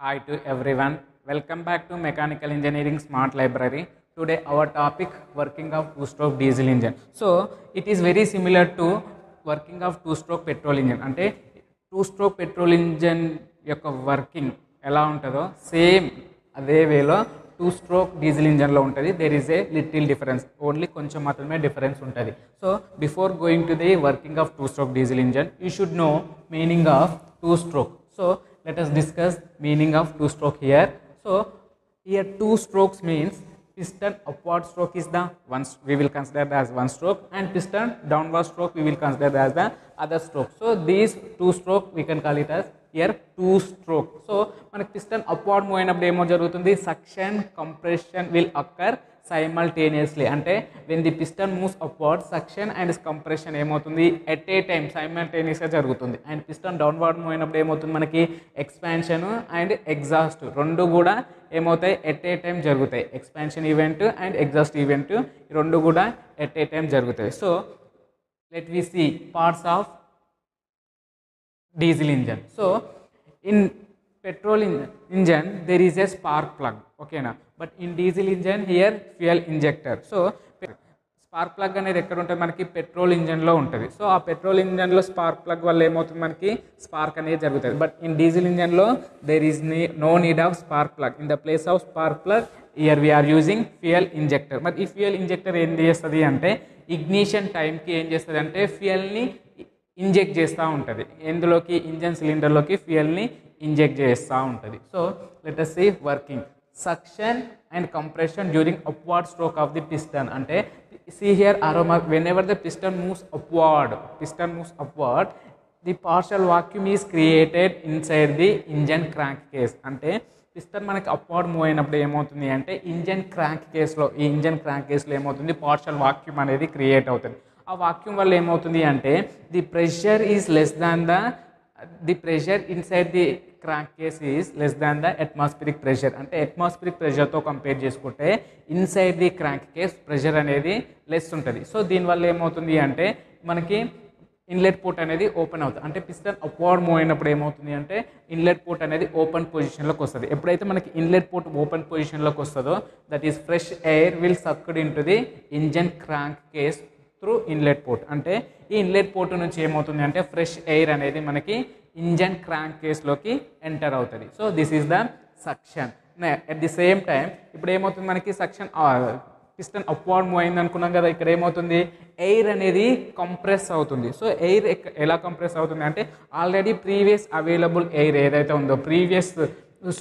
Hi to everyone. Welcome back to Mechanical Engineering Smart Library. Today our topic working of two-stroke diesel engine. So it is very similar to working of two-stroke petrol engine. అంటే two-stroke petrol engine యొక్క working ఎలా ఉంటుందో same అదే వేలో two-stroke diesel engine లో ఉంటుంది. There is a little difference. Only కొంచెం మాత్రమే డిఫరెన్స్ ఉంటుంది. So before going to the working of two-stroke diesel engine, you should know meaning of two-stroke. So let us discuss meaning of two stroke here. So here two strokes means piston upward stroke is the one, we will consider as one stroke, and piston downward stroke we will consider as the other stroke. So these two stroke we can call it as here two stroke. So మనకి piston upward move అయినప్పుడు ఏమో జరుగుతుంది, suction compression will occur simultaneously. అంటే when the piston moves upward, suction and compression ఏమవుతుంది at a time simultaneously జరుగుతుంది. And piston downward move అయినప్పుడు ఏమవుతుంది, మనకి ఎక్స్పాన్షన్ అండ్ ఎగ్జాస్ట్ రెండు కూడా ఏమవుతాయి at a time జరుగుతాయి. Expansion event and exhaust event రెండు కూడా at a time జరుగుతాయి. So let we see parts of diesel engine. So in petrol engine there is a spark plug, okay na, but in diesel engine here fuel injector. So spark plug అనేది ఎక్కడ ఉంటుంది, మనకి petrol ఇంజన్లో ఉంటుంది. So ఆ petrol ఇంజన్లో spark plug వల్ల ఏమవుతుంది, మనకి spark అనేది జరుగుతుంది. బట్ ఇన్ డీజిల్ ఇంజన్లో there is no need of spark plug. In the place of spark plug here we are using fuel injector. మరి ఈ ఫ్యూయల్ ఇంజెక్టర్ ఏం చేస్తుంది అంటే ఇగ్నిషన్ టైంకి ఏం చేస్తుంది అంటే ఫ్యూయల్ని ఇంజెక్ట్ చేస్తూ ఉంటుంది. ఎందులోకి, ఇంజన్ సిలిండర్లోకి ఫ్యూయల్ని ఇంజెక్ట్ చేస్తూ ఉంటుంది. So let us see working suction and compression during upward stroke of the piston. అంటే see here arrow mark, whenever the piston moves upward, the partial vacuum is created inside the engine crankcase. అంటే piston మనకి upward move అయినప్పుడు ఏమవుతుంది అంటే engine crank కేస్లో, ఈ engine crank కేస్లో ఏమవుతుంది, partial vacuum అనేది create అవుతుంది. ఆ వాక్యూమ్ వల్ల ఏమవుతుంది అంటే the pressure is less than the pressure inside the crank case is less than the atmospheric pressure. అంటే అట్మాస్ఫిరిక్ ప్రెషర్తో కంపేర్ చేసుకుంటే inside the crank case pressure అనేది లెస్ ఉంటుంది. సో దీనివల్ల ఏమవుతుంది అంటే మనకి ఇన్లెట్ పోర్ట్ అనేది ఓపెన్ అవుతుంది. అంటే పిస్టన్ అప్వార్డ్ మూవ్ అయినప్పుడు ఏమవుతుంది అంటే ఇన్లెట్ పోర్ట్ అనేది ఓపెన్ పొజిషన్లోకి వస్తుంది. ఎప్పుడైతే మనకి ఇన్లెట్ పోర్ట్ ఓపెన్ పొజిషన్లోకి వస్తుందో that is fresh air will sucked in to the engine crank case through inlet port. అంటే ఈ ఇన్లెట్ పోర్ట్ నుంచి ఏమవుతుంది అంటే ఫ్రెష్ ఎయిర్ అనేది మనకి ఇంజన్ క్రాంక్ కేస్లోకి ఎంటర్ అవుతుంది. So this is the suction. At the same time ఇప్పుడు ఏమవుతుంది, మనకి సక్షన్ పిస్టన్ అప్వార్డ్ మూవ్ అయింది అనుకున్నాం కదా, ఇక్కడ ఏమవుతుంది ఎయిర్ అనేది కంప్రెస్ అవుతుంది. సో ఎయిర్ ఎలా కంప్రెస్ అవుతుంది అంటే ఆల్రెడీ ప్రీవియస్ అవైలబుల్ ఎయిర్ ఏదైతే ఉందో, ప్రీవియస్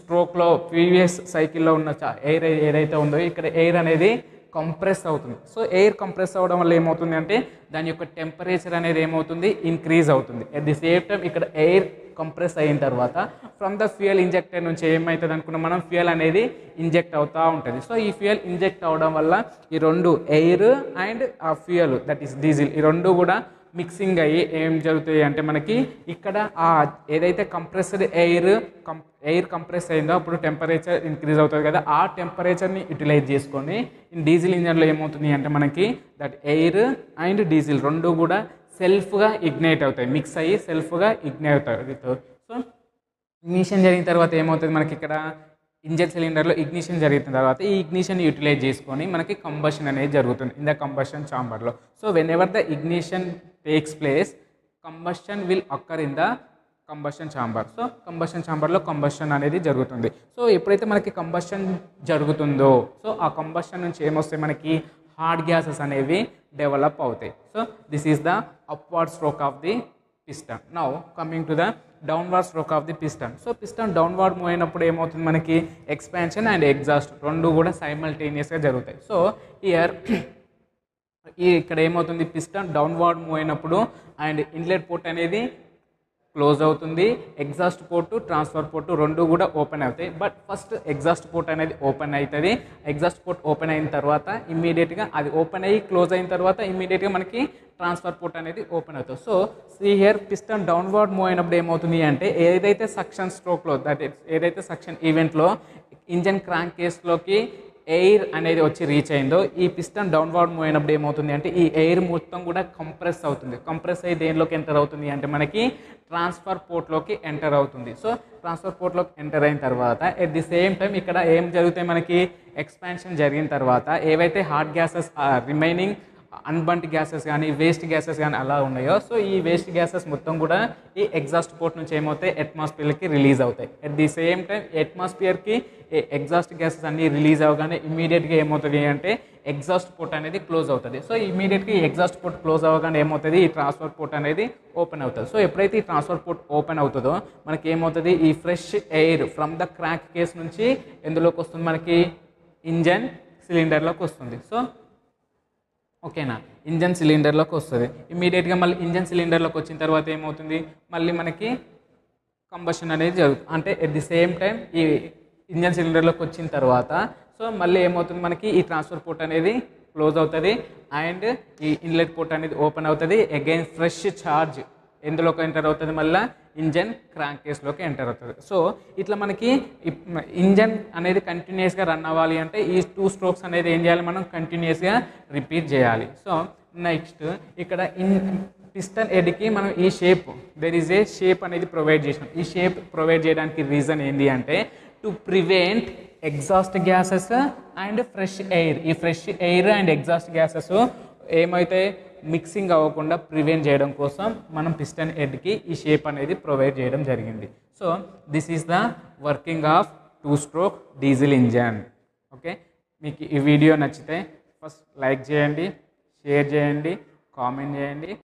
స్ట్రోక్లో ప్రీవియస్ సైకిల్లో ఉన్న ఎయిర్ ఏదైతే ఉందో ఇక్కడ ఎయిర్ అనేది కంప్రెస్ అవుతుంది. సో ఎయిర్ కంప్రెస్ అవ్వడం వల్ల ఏమవుతుంది అంటే దాని యొక్క టెంపరేచర్ అనేది ఏమవుతుంది, ఇంక్రీజ్ అవుతుంది. అట్ ది సేమ్ టైం ఇక్కడ ఎయిర్ కంప్రెస్ అయిన తర్వాత ఫ్రమ్ ద ఫ్యూయల్ ఇంజెక్టర్ నుంచి ఏమవుతుంది అనుకున్నాం మనం, ఫ్యూయల్ అనేది ఇంజెక్ట్ అవుతూ ఉంటుంది. సో ఈ ఫ్యూయల్ ఇంజెక్ట్ అవడం వల్ల ఈ రెండు ఎయిర్ అండ్ ఆ ఫ్యూయల్ దట్ ఈస్ డీజిల్ ఈ రెండు కూడా మిక్సింగ్ అయ్యి ఏం జరుగుతాయి అంటే మనకి ఇక్కడ ఆ ఏదైతే కంప్రెస్డ్ ఎయిర్ కంప్రెస్ అయిందో అప్పుడు టెంపరేచర్ ఇంక్రీజ్ అవుతుంది కదా, ఆ టెంపరేచర్ని యూటిలైజ్ చేసుకొని డీజిల్ ఇంజన్లో ఏమవుతుంది అంటే మనకి దట్ ఎయిర్ అండ్ డీజిల్ రెండు కూడా సెల్ఫ్గా ఇగ్నైట్ అవుతాయి, మిక్స్ అయ్యి సెల్ఫ్గా ఇగ్నైట్ అవుతాయి. సో ఇగ్నిషన్ జరిగిన తర్వాత ఏమవుతుంది, మనకి ఇక్కడ ఇంజన్ సిలిండర్లో ఇగ్నిషన్ జరిగిన తర్వాత ఈ ఇగ్నిషన్ యూటిలైజ్ చేసుకొని మనకి కంబషన్ అనేది జరుగుతుంది ఇన్ ద కంబషన్ ఛాంబర్లో. So whenever the ignition takes place combustion will occur in the combustion chamber. So combustion ఛాంబర్లో కంబషన్ అనేది జరుగుతుంది. సో ఎప్పుడైతే మనకి కంబషన్ జరుగుతుందో సో ఆ కంబషన్ నుంచి ఏమొస్తాయి, మనకి హాట్ గ్యాసెస్ అనేవి డెవలప్ అవుతాయి. So this is the upward stroke of the piston. Now coming to the downward stroke of the piston. So piston downward move అయినప్పుడు ఏమవుతుంది, మనకి ఎక్స్పాన్షన్ అండ్ ఎగ్జాస్ట్ రెండు కూడా సైమల్టేనియస్గా జరుగుతాయి. సో ఇయర్ ఇక్కడ ఏమవుతుంది, పిస్టన్ డౌన్వర్డ్ మూవ్ అయినప్పుడు అండ్ ఇన్లెట్ పోర్ట్ అనేది క్లోజ్ అవుతుంది, ఎగ్జాస్ట్ పోర్టు ట్రాన్స్ఫర్ పోర్టు రెండు కూడా ఓపెన్ అవుతాయి. బట్ ఫస్ట్ ఎగ్జాస్ట్ పోర్ట్ అనేది ఓపెన్ అవుతుంది. ఎగ్జాస్ట్ పోర్ట్ ఓపెన్ అయిన తర్వాత ఇమ్మీడియట్గా అది ఓపెన్ అయ్యి క్లోజ్ అయిన తర్వాత ఇమ్మీడియట్గా మనకి ట్రాన్స్ఫర్ పోర్ట్ అనేది ఓపెన్ అవుతుంది. So see here piston downward move అయినప్పుడు ఏమవుతుంది అంటే ఏదైతే సక్షన్ స్ట్రోక్లో దట్ ఏదైతే సక్షన్ ఈవెంట్లో ఇంజన్ క్రాంక్ కేస్లోకి ఎయిర్ అనేది వచ్చి రీచ్ అయిందో ఈ పిస్టన్ డౌన్వర్డ్ మూవ్ అయినప్పుడు ఏమవుతుంది అంటే ఈ ఎయిర్ మొత్తం కూడా కంప్రెస్ అవుతుంది. కంప్రెస్ అయ్యి దేనిలోకి ఎంటర్ అవుతుంది అంటే మనకి ట్రాన్స్ఫర్ పోర్ట్లోకి ఎంటర్ అవుతుంది. సో ట్రాన్స్ఫర్ పోర్ట్లోకి ఎంటర్ అయిన తర్వాత ఎట్ ది సేమ్ టైం ఇక్కడ ఏం జరుగుతాయి మనకి ఎక్స్పాన్షన్ జరిగిన తర్వాత ఏవైతే హాట్ గ్యాసెస్ రిమైనింగ్ అన్బంట్ గ్యాసెస్ కానీ వేస్ట్ గ్యాసెస్ కానీ అలా ఉన్నాయో సో ఈ వేస్ట్ గ్యాసెస్ మొత్తం కూడా ఈ ఎగ్జాస్ట్ పోర్ట్ నుంచి ఏమవుతాయి అట్మాస్ఫియర్కి రిలీజ్ అవుతాయి. అట్ ది సేమ్ టైం అట్మాస్ఫియర్కి ఎగ్జాస్ట్ గ్యాసెస్ అన్నీ రిలీజ్ అవ్వగానే ఇమీడియట్గా ఏమవుతుంది అంటే ఎగ్జాస్ట్ పోర్ట్ అనేది క్లోజ్ అవుతుంది. సో ఇమీడియట్గా ఈ ఎగ్జాస్ట్ పోర్ట్ క్లోజ్ అవ్వగానే ఏమవుతుంది ఈ ట్రాన్స్ఫర్ పోర్ట్ అనేది ఓపెన్ అవుతుంది. సో ఎప్పుడైతే ఈ ట్రాన్స్ఫర్ పోర్ట్ ఓపెన్ అవుతుందో మనకి ఏమవుతుంది ఈ fresh air from the crank case నుంచి ఎందులోకి వస్తుంది మనకి ఇంజన్ సిలిండర్లోకి వస్తుంది. సో ఓకేనా ఇంజన్ సిలిండర్లోకి వస్తుంది. ఇమీడియట్గా మళ్ళీ ఇంజన్ సిలిండర్లోకి వచ్చిన తర్వాత ఏమవుతుంది మళ్ళీ మనకి కంబషన్ అనేది జరుగుతుంది. అంటే ఎట్ ది సేమ్ టైం ఈ ఇంజన్ సిలిండర్లోకి వచ్చిన తర్వాత సో మళ్ళీ ఏమవుతుంది మనకి ఈ ట్రాన్స్ఫర్ పోర్ట్ అనేది క్లోజ్ అవుతుంది అండ్ ఈ ఇన్లెట్ పోర్ట్ అనేది ఓపెన్ అవుతుంది. అగైన్ ఫ్రెష్ ఛార్జ్ ఎందులోకి ఎంటర్ అవుతుంది మళ్ళీ ఇంజన్ క్రాంక్ కేస్లోకి ఎంటర్ అవుతుంది. సో ఇట్లా మనకి ఇంజన్ అనేది కంటిన్యూస్గా రన్ అవ్వాలి అంటే ఈ 2 స్ట్రోక్స్ అనేది ఏం చేయాలి మనం కంటిన్యూస్గా రిపీట్ చేయాలి. సో నెక్స్ట్ ఇక్కడ పిస్టన్ హెడ్కి మనం ఈ shape there is a shape అనేది ప్రొవైడ్ చేసినాం. ఈ షేప్ ప్రొవైడ్ చేయడానికి రీజన్ ఏంటి అంటే to prevent exhaust gases and fresh air. ఈ fresh air and exhaust gases ఏమైతే మిక్సింగ్ అవ్వకుండా ప్రివెంట్ చేయడం కోసం మనం పిస్టన్ హెడ్కి ఈ షేప్ అనేది ప్రొవైడ్ చేయడం జరిగింది. So this is the working of 2 stroke diesel engine. Okay మీకు ఈ వీడియో నచ్చితే ఫస్ట్ లైక్ చేయండి, షేర్ చేయండి, కామెంట్ చేయండి.